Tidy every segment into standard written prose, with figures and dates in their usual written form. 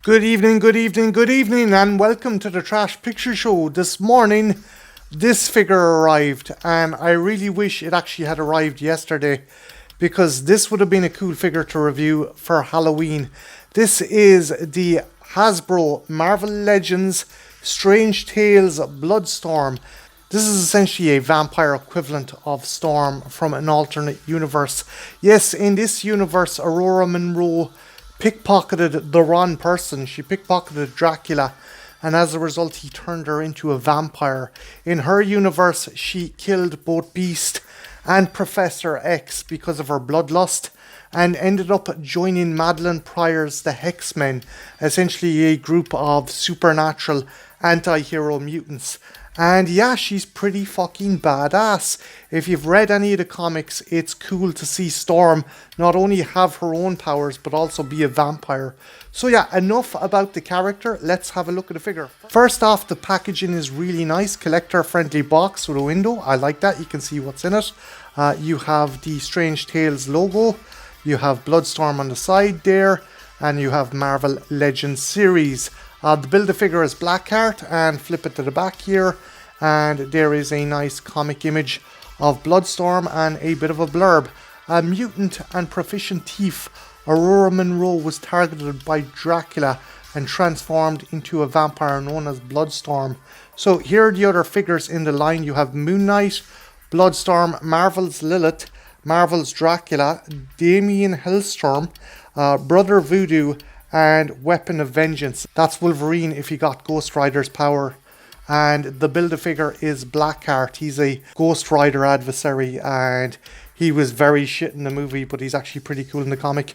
Good evening, good evening, good evening, and welcome to the Trash Picture Show. This morning, this figure arrived, and I really wish it actually had arrived yesterday because this would have been a cool figure to review for Halloween. This is the Hasbro Marvel Legends Strange Tales BloodStorm. This is essentially a vampire equivalent of Storm from an alternate universe. Yes, in this universe, Aurora Monroe pickpocketed the wrong person. She pickpocketed Dracula, and as a result he turned her into a vampire. In her universe, she killed both Beast and Professor X because of her bloodlust, and ended up joining Madeline Pryor's the Hexmen, essentially a group of supernatural anti-hero mutants. And yeah, she's pretty fucking badass. If you've read any of the comics, it's cool to see Storm not only have her own powers, but also be a vampire. So yeah, enough about the character. Let's have a look at the figure. First off, the packaging is really nice. Collector-friendly box with a window. I like that. You can see what's in it. You have the Strange Tales logo. You have BloodStorm on the side there. And you have Marvel Legends series. The Build-A-Figure is black art, and flip it to the back here, and there is a nice comic image of BloodStorm and a bit of a blurb. A mutant and proficient thief, Aurora Monroe was targeted by Dracula and transformed into a vampire known as BloodStorm. So here are the other figures in the line. You have Moon Knight, BloodStorm, Marvel's Lilith, Marvel's Dracula, Damien Hellstorm, Brother Voodoo, and Weapon of Vengeance. That's Wolverine if he got Ghost Rider's power. And the Build-A-Figure is Blackheart. He's a Ghost Rider adversary, and he was very shit in the movie, but he's actually pretty cool in the comic.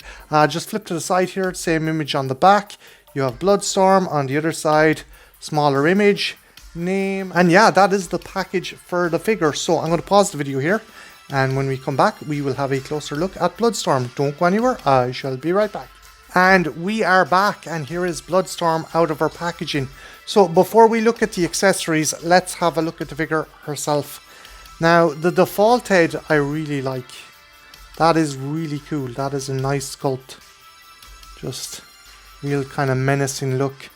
Just flip to the side here, same image on the back. You have BloodStorm on the other side, smaller image, name. And yeah, that is the package for the figure. So I'm going to pause the video here, and when we come back, we will have a closer look at BloodStorm. Don't go anywhere, I shall be right back. And we are back, and here is BloodStorm out of her packaging. So before we look at the accessories, let's have a look at the figure herself. Now, the default head I really like. That is really cool. That is a nice sculpt. Just real kind of menacing look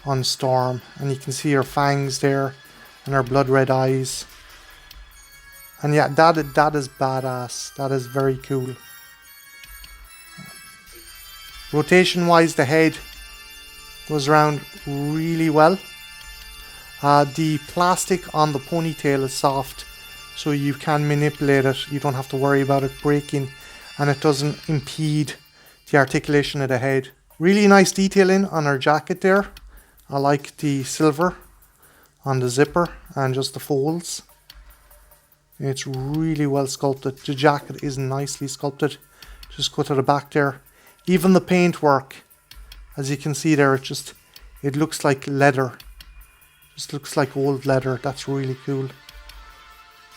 on Storm. And you can see her fangs there and her blood red eyes. And yeah, that is badass. That is very cool. Rotation wise, the head goes around really well. The plastic on the ponytail is soft, so you can manipulate it. You don't have to worry about it breaking, and it doesn't impede the articulation of the head. Really nice detailing on her jacket there. I like the silver on the zipper and just the folds. It's really well sculpted. The jacket is nicely sculpted. Just go to the back there. Even the paintwork, as you can see there, it looks like leather. Just looks like old leather. That's really cool.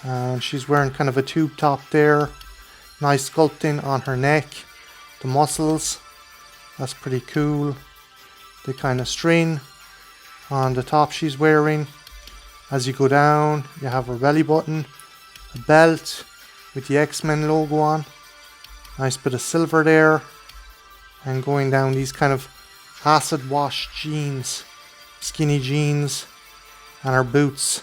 And she's wearing kind of a tube top there. Nice sculpting on her neck. The muscles, that's pretty cool. The kind of string on the top she's wearing. As you go down, you have her belly button, a belt with the X-Men logo on. Nice bit of silver there. And going down, these kind of acid wash jeans, skinny jeans, and her boots.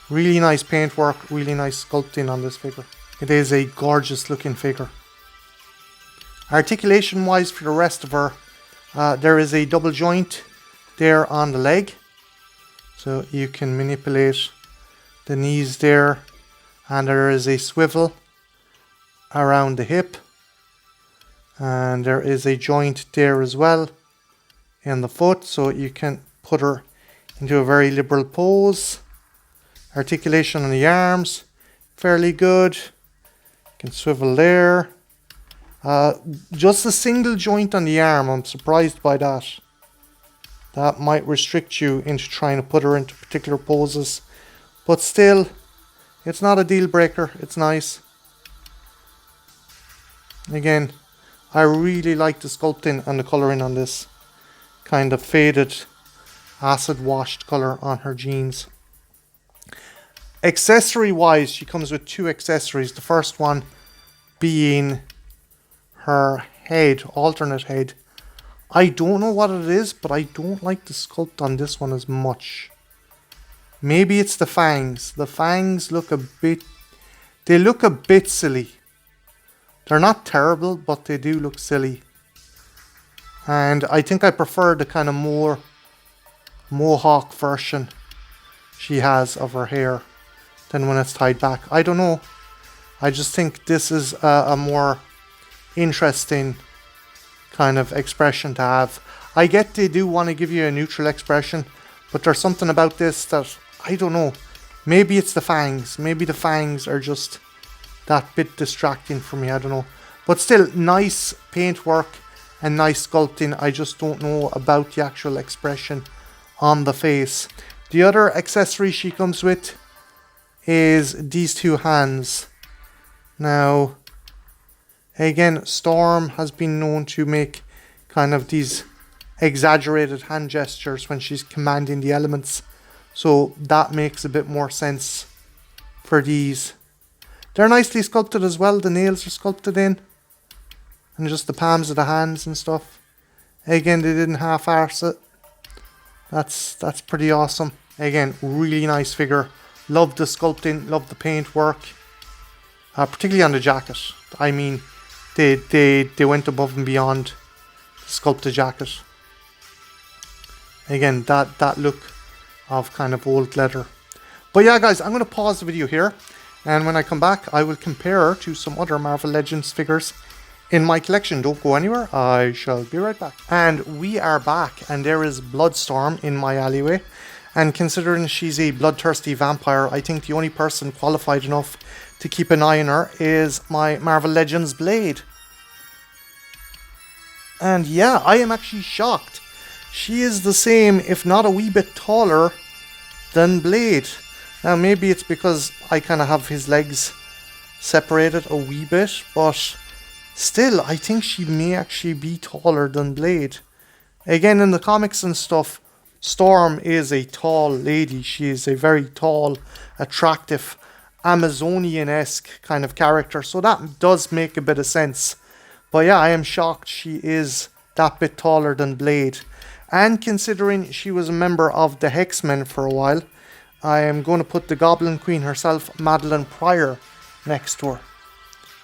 Really nice paintwork, really nice sculpting on this figure. It is a gorgeous looking figure. Articulation wise for the rest of her, there is a double joint there on the leg. So you can manipulate the knees there. And there is a swivel around the hip. And there is a joint there as well in the foot, so you can put her into a very liberal pose. Articulation on the arms, fairly good. You can swivel there. Just a single joint on the arm, I'm surprised by that. That might restrict you into trying to put her into particular poses. But still, it's not a deal breaker, it's nice. Again, I really like the sculpting and the colouring on this. Kind of faded, acid washed colour on her jeans. Accessory wise, she comes with two accessories. The first one being her head, alternate head I don't know what it is, but I don't like the sculpt on this one as much. Maybe it's the fangs. The fangs look a bit... They look a bit silly. They're not terrible, but they do look silly. And I think I prefer the kind of more mohawk version she has of her hair than when it's tied back. I don't know. I just think this is a more interesting kind of expression to have. I get they do want to give you a neutral expression, but there's something about this that, I don't know. Maybe it's the fangs. Maybe the fangs are just that bit distracting for me. I don't know. But still, nice paintwork and nice sculpting. I just don't know about the actual expression on the face. The other accessory she comes with is these two hands. Now, again, Storm has been known to make kind of these exaggerated hand gestures when she's commanding the elements. So that makes a bit more sense for these. They're nicely sculpted as well. The nails are sculpted in. And just the palms of the hands and stuff. Again, they didn't half-arse it. That's pretty awesome. Again, really nice figure. Love the sculpting, love the paintwork. Particularly on the jacket. I mean, they went above and beyond to sculpt the jacket. Again, that look of kind of old leather. But yeah, guys, I'm going to pause the video here. And when I come back, I will compare her to some other Marvel Legends figures in my collection. Don't go anywhere. I shall be right back. And we are back. And there is BloodStorm in my alleyway. And considering she's a bloodthirsty vampire, I think the only person qualified enough to keep an eye on her is my Marvel Legends Blade. And yeah, I am actually shocked. She is the same, if not a wee bit taller, than Blade. Now maybe it's because I kind of have his legs separated a wee bit, but still, I think she may actually be taller than Blade. Again, in the comics and stuff, Storm is a tall lady. She is a very tall, attractive, Amazonian-esque kind of character, so that does make a bit of sense. But yeah, I am shocked she is that bit taller than Blade. And considering she was a member of the X-Men for a while, I am going to put the Goblin Queen herself, Madeline Pryor, next to her.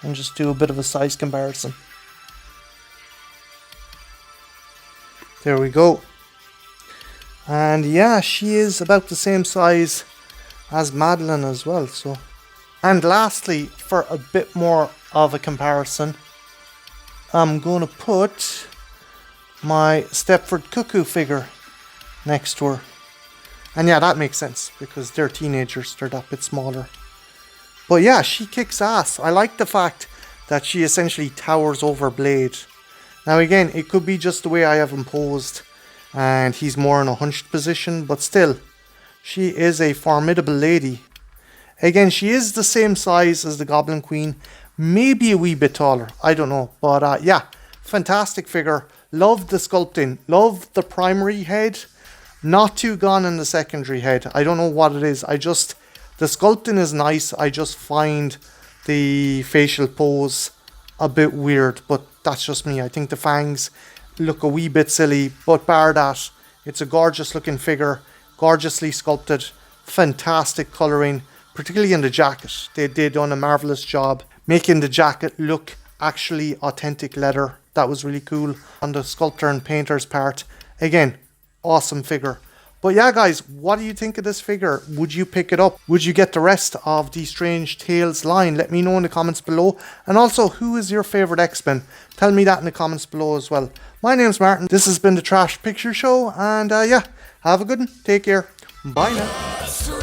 And just do a bit of a size comparison. There we go. And yeah, she is about the same size as Madeline as well. So, and lastly, for a bit more of a comparison, I'm going to put my Stepford Cuckoo figure next to her. And yeah, that makes sense because they're teenagers, they're that bit smaller. But yeah, she kicks ass. I like the fact that she essentially towers over Blade. Now again, it could be just the way I have him posed and he's more in a hunched position, but still, she is a formidable lady. Again, she is the same size as the Goblin Queen, maybe a wee bit taller, I don't know. But yeah, fantastic figure. Love the sculpting, love the primary head. Not too gone in the secondary head. I don't know what it is. The sculpting is nice. I just find the facial pose a bit weird, but that's just me. I think the fangs look a wee bit silly, but bar that, it's a gorgeous looking figure, gorgeously sculpted, fantastic colouring, particularly in the jacket. They done a marvellous job making the jacket look actually authentic leather. That was really cool on the sculptor and painter's part. Again, awesome figure. But yeah, guys, what do you think of this figure? Would you pick it up? Would you get the rest of the Strange Tales line? Let me know in the comments below. And also, who is your favourite X-Men? Tell me that in the comments below as well. My name's Martin. This has been the Trash Picture Show. And yeah, have a good one. Take care. Bye now.